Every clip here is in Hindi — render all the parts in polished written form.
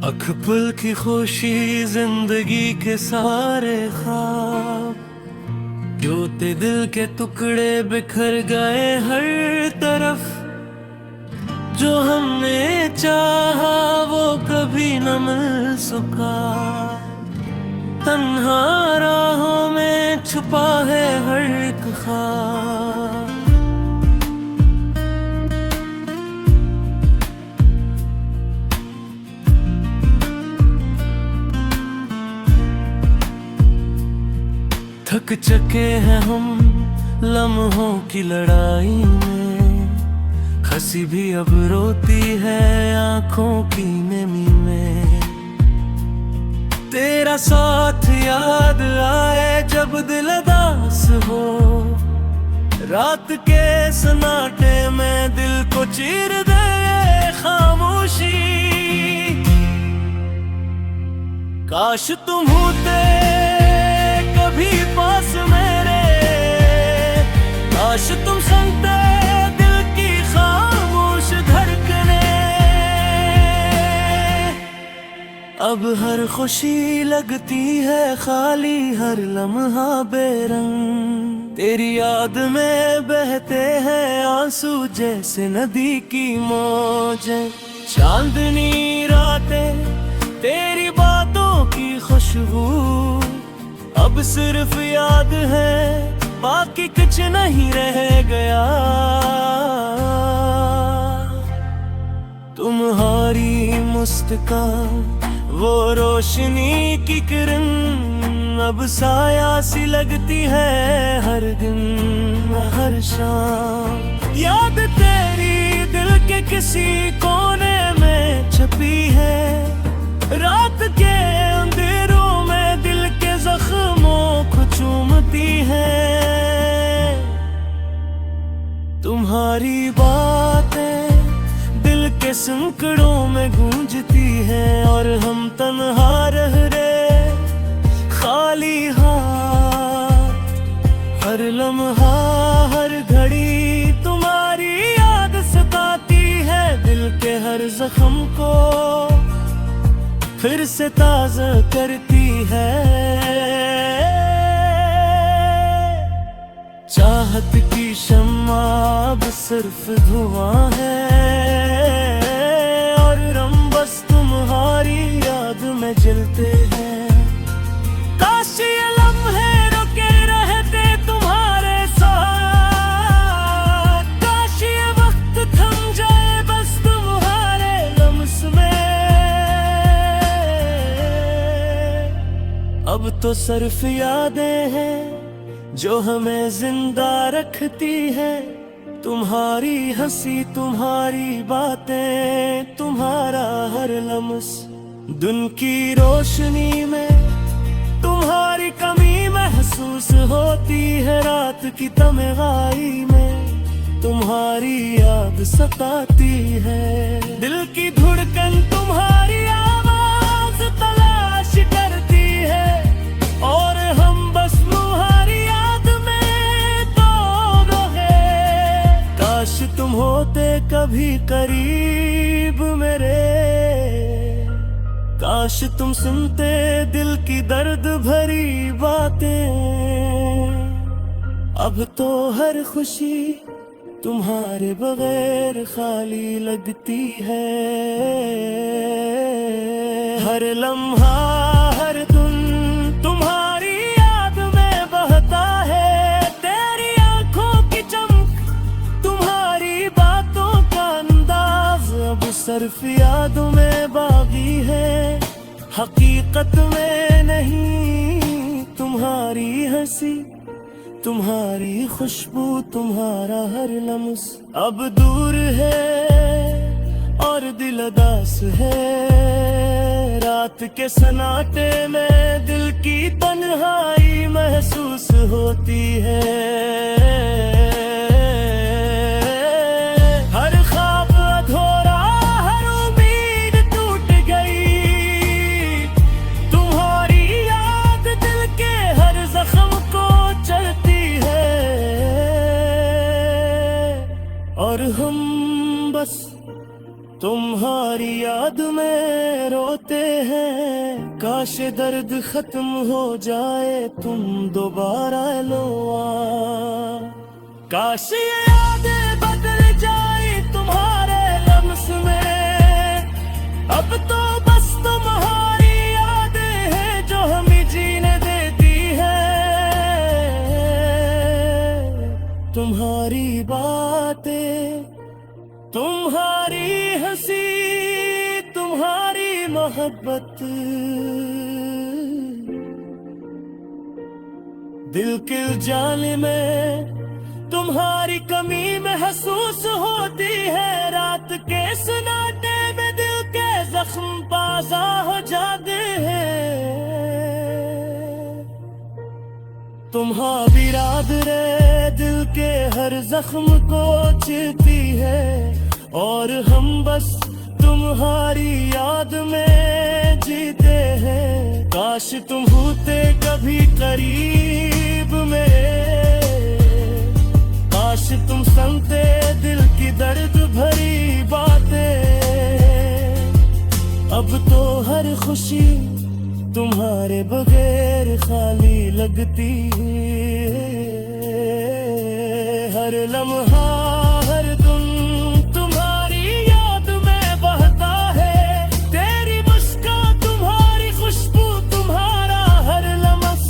अख पुल की खुशी जिंदगी के सारे ख्वाब जोते दिल के टुकड़े बिखर गए हर तरफ। जो हमने चाहा वो कभी न मिल सका। तन्हा राहों में छुपा है हर एक ख्वाब। थक चुके हैं हम लम्हों की लड़ाई में। हंसी भी अब रोती है आंखों की नमी में। तेरा साथ याद आए जब दिल उदास हो। रात के सन्नाटे में दिल को चीर दे खामोशी। काश तुम होते कभी पास मेरे। काश तुम सुनते दिल की खामोश धड़कने। अब हर खुशी लगती है खाली, हर लम्हा बेरंग। तेरी याद में बहते हैं आंसू जैसे नदी की मौजें। चांदनी रातें तेरी बातों की खुशबू अब सिर्फ याद है, बाकी कुछ नहीं रह गया। तुम्हारी मुस्कान वो रोशनी की किरण अब साया सी लगती है हर दिन हर शाम। याद तेरी दिल के किसी कोने में छपी है। रात के अंधेरों में दिल के जख्मों को चूमती है। तुम्हारी बातें दिल के संकड़ों में गूंजती है। और हम तन्हा रह रहे खाली हाथ। हर लम्हा हर घड़ी तुम्हारी याद सताती है। दिल के हर जख्म को फिर से ताज़ा करती है। चाहत की शम्मा अब सिर्फ धुआं है। और हम बस तुम्हारी याद में जलते हैं। काश ये लम्हे रुके रहते तुम्हारे साथ। काश ये वक्त थम जाए बस तुम्हारे लम्स में। अब तो सिर्फ यादें हैं जो हमें जिंदा रखती है। तुम्हारी हंसी तुम्हारी बातें तुम्हारा हर लम्स। दिन की रोशनी में तुम्हारी कमी महसूस होती है। रात की तन्हाई में तुम्हारी याद सताती है। दिल की धड़कन तुम्हारी आवाज तलाश करती है। और हम बस तुम्हारी याद में तो रहे। काश तुम होते कभी करीब मेरे। काश तुम सुनते दिल की दर्द भरी बातें। अब तो हर खुशी तुम्हारे बगैर खाली लगती है। हर लम्हा हर दिन तुम्हारी याद में बहता है। तेरी आंखों की चमक तुम्हारी बातों का अंदाज अब सिर्फ यादों में बागी है। हकीकत में नहीं। तुम्हारी हंसी तुम्हारी खुशबू तुम्हारा हर लम्स अब दूर है और दिल उदास है। रात के सन्नाटे में दिल की तन्हाई महसूस होती है। हर ख्वाब अधूरा हर उम्मीद टूट गई। तुम्हारी याद दिल के हर जख्म को चलती है। और हम बस तुम्हारी याद में रोते हैं, काश दर्द खत्म हो जाए, तुम दोबारा लो आ। काश ये यादें बदल जाए तुम्हारे लम्स में, अब तो बस तुम्हारी यादें हैं जो हमें जीने देती है। तुम्हारी बातें, तुम्हारी हंसी, तुम्हारी मोहब्बत, दिल के उजाले में तुम्हारी कमी महसूस होती है। रात के सन्नाटे में दिल के जख्म ताज़ा हो जाते हैं। तुम्हारी बिरादरे दिल के हर जख्म को चीरती है, और हम बस तुम्हारी याद में जीते हैं। काश तुम होते कभी करीब में, काश तुम सुनते दिल की दर्द भरी बातें। अब तो हर खुशी तुम्हारे बगैर खाली लगती है। हर लम्हा हर दिन तुम्हारी याद में बहता है। तेरी मुस्कान, तुम्हारी खुशबू, तुम्हारा हर लम्स,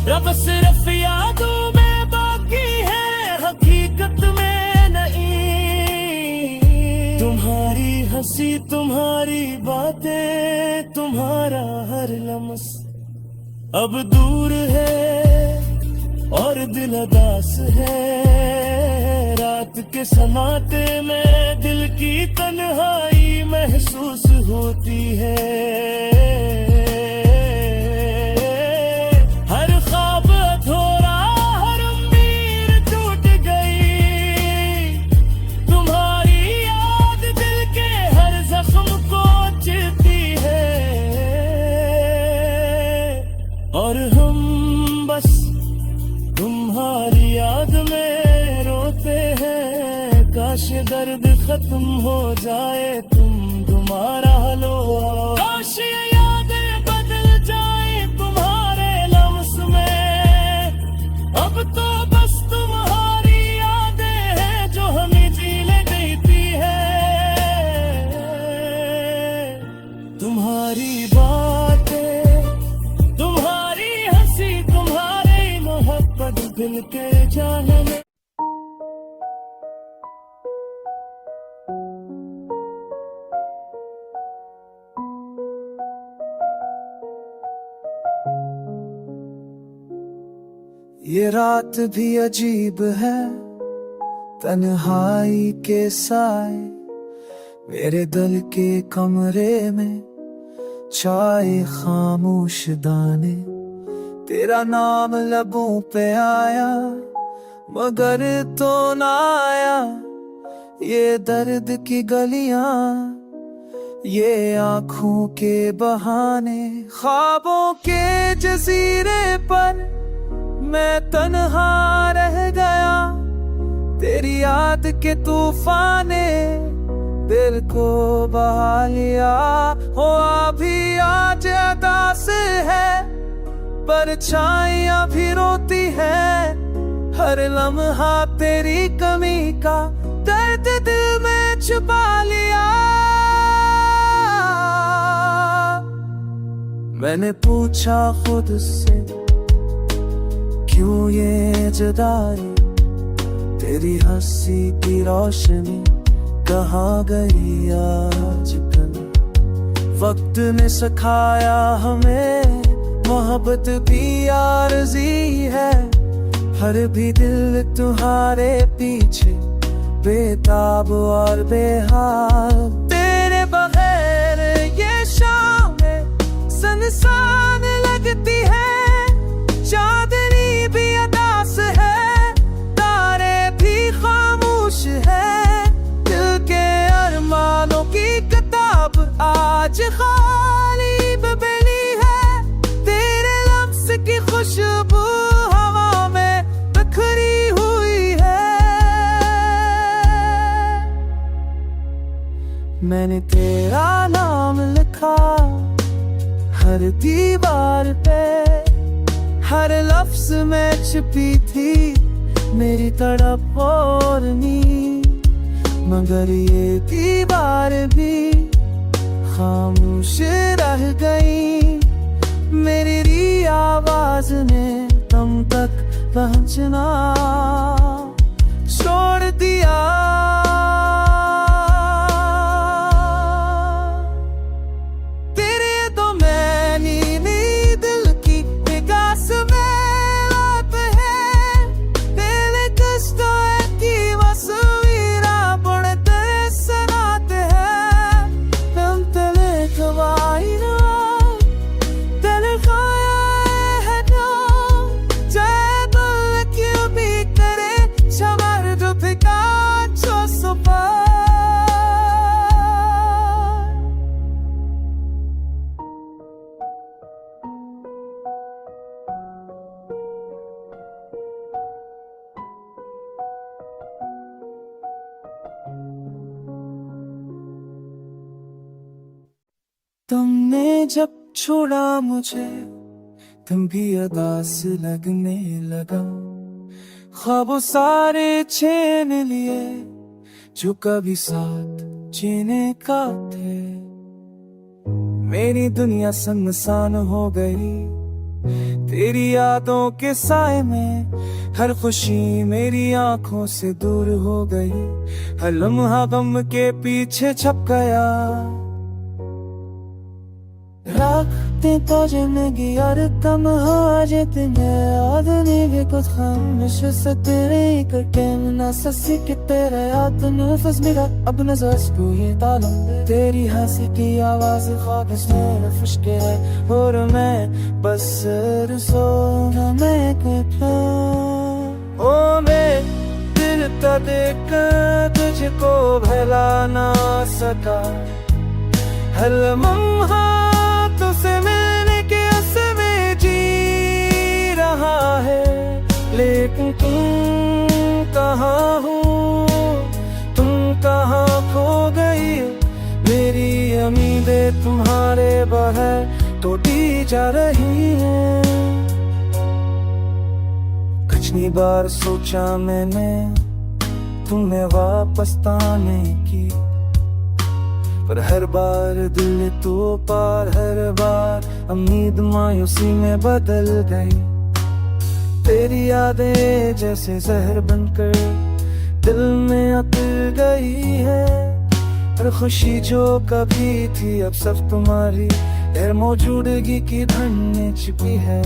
रब सिर्फ यादों में बाकी है, हकीकत में नहीं। तुम्हारी हंसी, तुम्हारी बातें, तुम्हारा हर लम्स अब दूर है और दिल उदास है। रात के सन्नाटे में दिल की तन्हाई महसूस होती है। हर ख्वाब अधूरा, हर उम्मीद टूट गई। तुम्हारी याद दिल के हर जख्म को चीरती है, और हम बस तुम्हारी याद में रोते हैं। काश दर्द खत्म हो जाए, तुम तुम्हारा लो। काश ये यादें बदल जाए तुम्हारे लम्स में, अब तो बस तुम्हारी यादें हैं जो हमें जीने देती है। तुम्हारी बातें, तुम्हारी हंसी, तुम्हारी मोहब्बत, दिल के जाने में। ये रात भी अजीब है, तन्हाई के साए मेरे दिल के कमरे में छाए खामोश दाने। तेरा नाम लबों पे आया मगर तो ना आया। ये दर्द की गलियां, ये आँखों के बहाने, ख्वाबों के जजीरे पर मैं तन्हा रह गया। तेरी याद के तूफाने दिल को बहा लिया। हो अभी आज अदा से है, परछाइयां भी रोती है। हर लम्हा तेरी कमी का दर्द दिल में छुपा लिया। मैंने पूछा खुद से क्यों ये जुदाई, तेरी हंसी की रोशनी कहाँ गई आजकल। वक्त ने सिखाया हमें मोहब्बत भी आरज़ी है। हर भी दिल तुम्हारे पीछे बेताब और बेहाल। तेरे बगैर ये शामें सुनसान लगती है। चांदनी भी अदास है, तारे भी खामोश है। दिल के अरमानों की किताब आज खाली बनी है। तेरे लफ्ज़ की खुशबू हवा में बिखरी हुई है। मैंने तेरा नाम लिखा हर दीवार पे, हर लफ्ज में छिपी थी मेरी तड़प और नींद। मगर ये दीवार भी खामोश रह गई, मेरी आवाज ने तुम तक पहुंचना छोड़ दिया। तेरे तो मैं नी दिल की विकास में रात है, तेरे कष्टों की वसवीरा पड़ते सनाते हैं। हम तेरे खवाई ना तेरे खाया है ना, चाहे दिल क्यों भी करे शबर जो फिका छो सुपा। तुमने जब छोड़ा मुझे तुम भी अदास लगने लगा, ख्वाबों सारे छीन लिए जो कभी साथ जीने का थे। मेरी दुनिया सुनसान हो गई तेरी यादों के साए में, हर खुशी मेरी आंखों से दूर हो गई, हर लम्हा गम के पीछे छप गया। रखते तो जिंदगी और कम हो जितने आदमी भी कुछ खामोश से तेरे कटे ना ससी के तेरे याद नफस मेरा अब नजर को ये तालम, तेरी हंसी की आवाज ख्वाब में फुशके है और मैं बस रसोना मैं कहता ओ मैं दिल का देख तुझको भला ना सका। हर लम्हा तुझसे मिलने के आस में जी रहा है, लेकिन तुम कहाँ हो, तुम कहाँ खो गई। मेरी उम्मीदें तुम्हारे बगैर टूटी जा रही हैं। कितनी बार सोचा मैंने तुम्हें वापस आने की, पर हर बार दिल तो पार, हर बार उम्मीद मायूसी में बदल गई। तेरी यादें जैसे जहर बनकर दिल में उतर गई है, हर खुशी जो कभी थी अब सब तुम्हारी गैर मौजूदगी की धन में छिपी है।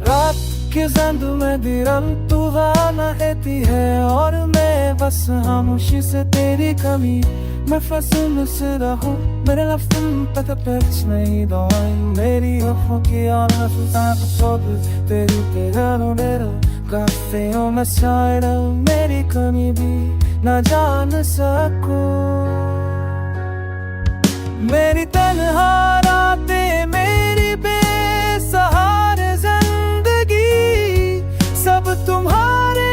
रात के जंद में दिरम तूफान कहती है और मैं बस खामोशी से तेरी कमी मैं फंसूं से रहूं। मेरे लफ्ज़ पता कुछ नहीं दौड़े, मेरी आँखों की तेरी तेरा मेरा काफियों में शायद मेरी कमी भी न जान सकूं। मेरी तन्हा रातें मेरी बेसहारा जिंदगी सब तुम्हारे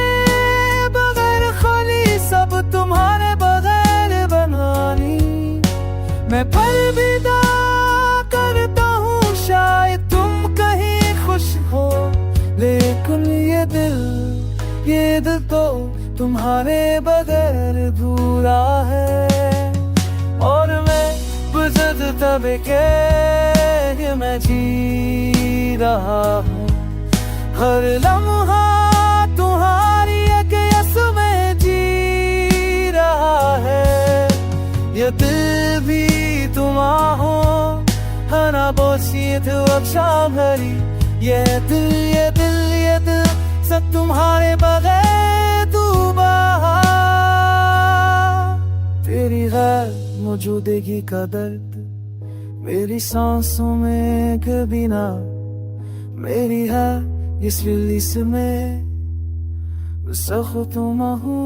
बगैर खाली, सब तुम्हारे बगैर बनानी। मैं अलविदा करता हूँ शायद तुम कहीं खुश हो, लेकिन ये दिल तो तुम्हारे बगैर अधूरा है। और मैं बुज़द तब के मैं जी रहा हूँ, हर लम्हा तुम्हारी यस में जी रहा है। ये दिल भी तुम हो हना बोसियत अच्छा भरी, ये दिल सब तुम्हारे बगैर तू बहा। तेरी गैर मौजूदगी का दर्द मेरी सांसों में कभी ना, मेरी है इस रिलीज में सख्त तुम हो।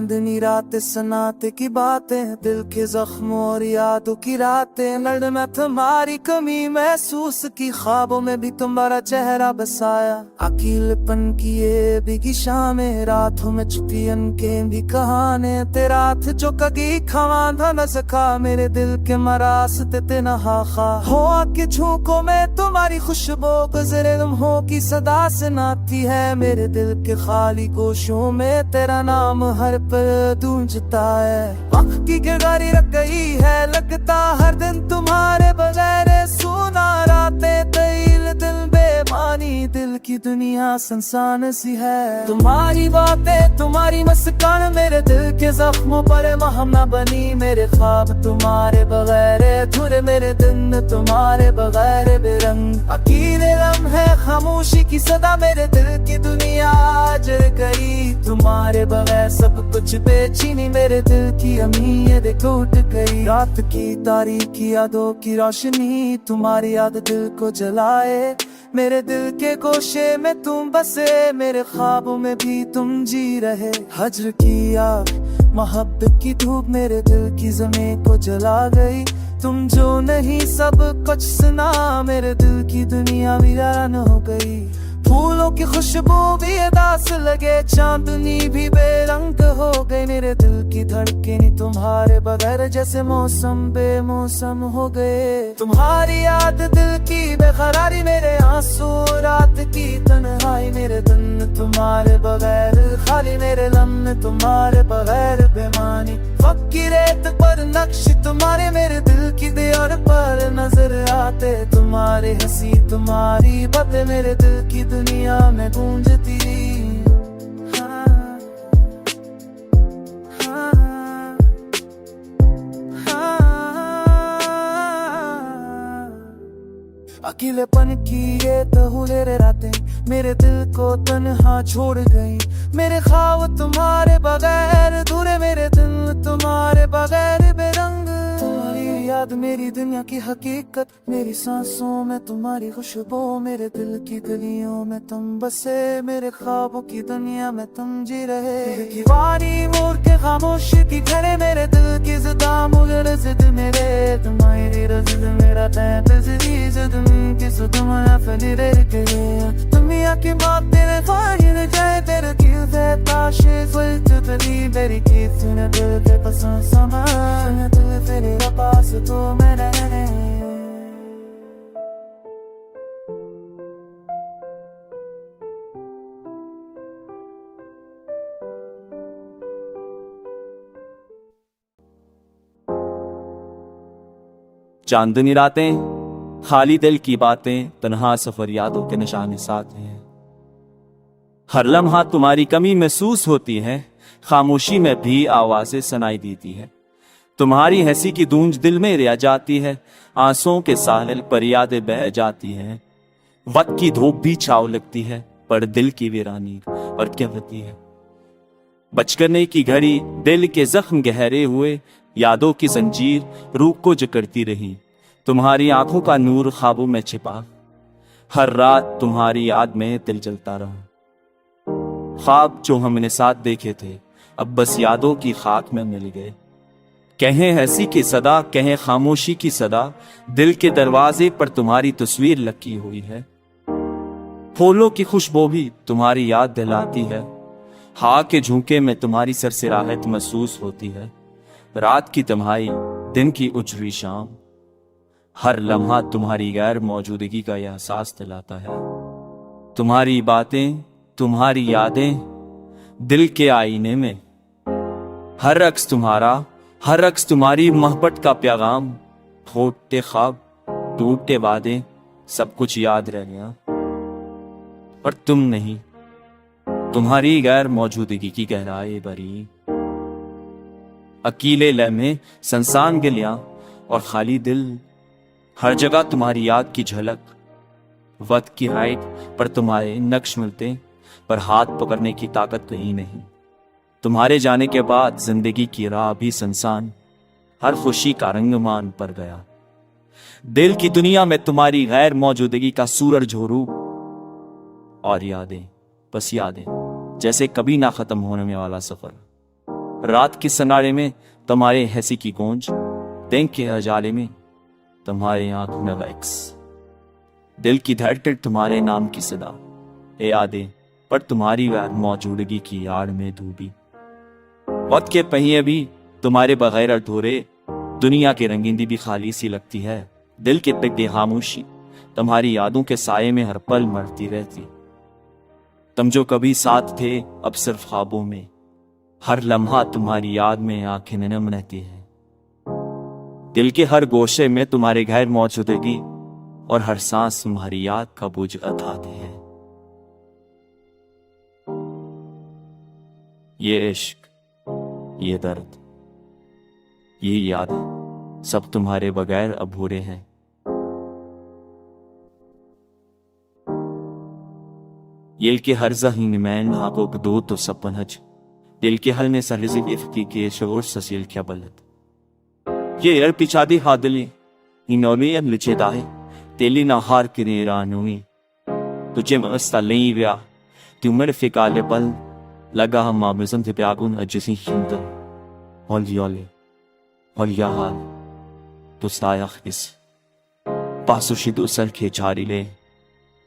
चांदनी रात सनाते की बातें, दिल के जख्मों और यादों की रातें। लड़ में तुम्हारी कमी महसूस की, ख्वाबों में भी तुम्हारा चेहरा बसाया। अकेलेपन की ये बिगी शामें, रातों में छुपी अनकें भी कहाने। तेरा हाथ जो कगी खवांधा न सका, मेरे दिल के मरासते ते नहा खा। हो आके झोंकों में तुम्हारी खुशबू, गुजरे लम्हों की सदा से नाती है। मेरे दिल के खाली गोशों में तेरा नाम हर पल गूंजता है। वक्त की गिरदारी रख गई है, लगता हर दिन तुम्हारे बगैर सुना। रातें तईल दिल बेमानी, दिल की दुनिया संसान सी है। तुम्हारी बातें तुम्हारी मुस्कान, मेरे दिल के जख्मों पर मरहम न बनी। मेरे ख्वाब तुम्हारे बगैर अधूरे, मेरे दिन तुम्हारे बगैर बेरंग। अकेले लम्हे खामोशी की सदा, मेरे दिल की दुनिया जल गई। तुम्हारे बगैर सब कुछ बेचैनी, मेरे दिल की अमीर टूट गई। रात की तारीकी यादों की रोशनी, तुम्हारी याद दिल को जलाए। मेरे दिल के गोशे में तुम बसे, मेरे ख्वाबों में भी तुम जी रहे। हज्र की आग मोहब्बत की धूप, मेरे दिल की ज़मीं को जला गई। तुम जो नहीं सब कुछ सुना, मेरे दिल की दुनिया वीरान हो गई। फूलों की खुशबू भी उदास लगे, चांदनी भी बेरंग हो गई। मेरे दिल की धड़कन तुम्हारे बगैर जैसे मौसम बेमौसम हो गए। तुम्हारी याद दिल की बेकरारी, मेरे आंसू रात की तन्हाई। मेरे दिन तुम्हारे बगैर खाली, मेरे लम्हे तुम्हारे बगैर बेमानी। वक्त की रेत पर नक्श तुम्हारे, मेरे दिल की दीवार पर नजर आते। तुम्हारे हंसी तुम्हारी बातें, मेरे दिल की दुनिया में गूंजती। अकेलेपन की ये तहुरे रातें, मेरे दिल को तन्हा छोड़ गई। मेरे ख्वाब तुम्हारे बगैर अधूरे, मेरे दिल तुम्हारे बगैर बेरंग। तुम्हारी याद मेरी दुनिया की हकीकत, मेरी सांसों में तुम्हारी खुशबू। मेरे दिल की गलियों में तुम बसे, मेरे ख्वाबों की दुनिया में तुम जी रहे। दीवानी मोड़ के खामोशी की घरे, मेरे दिल की ज़िदा मुगर ज़िद मेरे। तुम्हारी रज़िद मेरा तज़री ज़िद की सुदमा फनी रह गए। दुनिया की बात तेरे ख्वाहिर जाए, तेरे दिल से ताशे ज़ुल्त तली। मेरी की सुने दिल के पसंद समा, दिल तेरे पास तो मैं रहने। चांदनी रातें, खाली दिल की बातें, तन्हा सफर यादों के निशाने साथ हैं। हर लम्हा तुम्हारी कमी महसूस होती है, खामोशी में भी आवाजें सुनाई देती है। तुम्हारी हंसी की गूंज दिल में रह जाती है, आंसुओं के साहिल पर यादें बह जाती हैं। वक्त की धूप भी छाव लगती है, पर दिल की वीरानी और क्या होती है। बचकने की घड़ी दिल के जख्म गहरे हुए, यादों की जंजीर रूह को जकड़ती रही। तुम्हारी आंखों का नूर ख्वाबों में छिपा, हर रात तुम्हारी याद में दिल जलता रहा। ख्वाब जो हमने साथ देखे थे, अब बस यादों की खाक में मिल गए। कहें हंसी की सदा, कहें खामोशी की सदा, दिल के दरवाजे पर तुम्हारी तस्वीर लगी हुई है। फूलों की खुशबू भी तुम्हारी याद दिलाती है, हाँ के झोंके में तुम्हारी सरसराहट महसूस होती है। रात की तन्हाई, दिन की उजवी शाम, हर लम्हा तुम्हारी गैर मौजूदगी का एहसास दिलाता है। तुम्हारी बातें, तुम्हारी यादें, दिल के आईने में हर अक्स तुम्हारा, हर अक्स तुम्हारी मोहब्बत का पैगाम। खोटे ख्वाब, टूटे वादे, सब कुछ याद रह गया, पर तुम नहीं। तुम्हारी गैर मौजूदगी की गहराई भरी अकेले लम्हे, संसान गिलियां और खाली दिल, हर जगह तुम्हारी याद की झलक। वक्त की हाइट पर तुम्हारे नक्श मिलते, पर हाथ पकड़ने की ताकत कहीं नहीं। तुम्हारे जाने के बाद जिंदगी की राह भी संसान, हर खुशी का रंग मान पर गया। दिल की दुनिया में तुम्हारी गैर मौजूदगी का सूरज झोरू, और यादें, बस यादें, जैसे कभी ना खत्म होने वाला सफर। रात के सनारे में तुम्हारे हंसी की गूंज, दिन के अजाले में तुम्हारे आंखों में वैक्स, दिल की धड़कन तुम्हारे नाम की सदा, ए यादें पर तुम्हारी वह मौजूदगी की आड़ में डूबी। वक्त के पहिए भी तुम्हारे बगैर अधूरे, दुनिया की रंगीनी भी खाली सी लगती है। दिल के पिघली खामोशी तुम्हारी यादों के साये में हर पल मरती रहती। तुम जो कभी साथ थे अब सिर्फ ख्वाबों में, हर लम्हा तुम्हारी याद में आंखें नम रहती है। दिल के हर गोशे में तुम्हारे गैर मौजूदगी और हर सांस तुम्हारी याद का बोझ उठाती है। ये इश्क, ये दर्द, ये यादें सब तुम्हारे बगैर अधूरे हैं। दिल के हर जहीन मैन आगो दो तो सपन हज, दिल के हल ने सरजी इफ्ती के शोर ससील क्या बलद। ये यर पिछादी हादली इनोमी अब लिचे दाहे तेली ना हार किरे रानुई, तुझे मस्ता नहीं व्या तुमर फिकाले पल लगा हम मामजन थे प्यागुन अजसी हिंद होली हाल तो साया इस पासुशी दूसर के जारी ले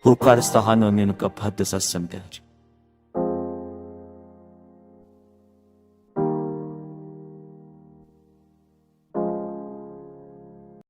हुकार स्थान में नुका भद्द सस्सम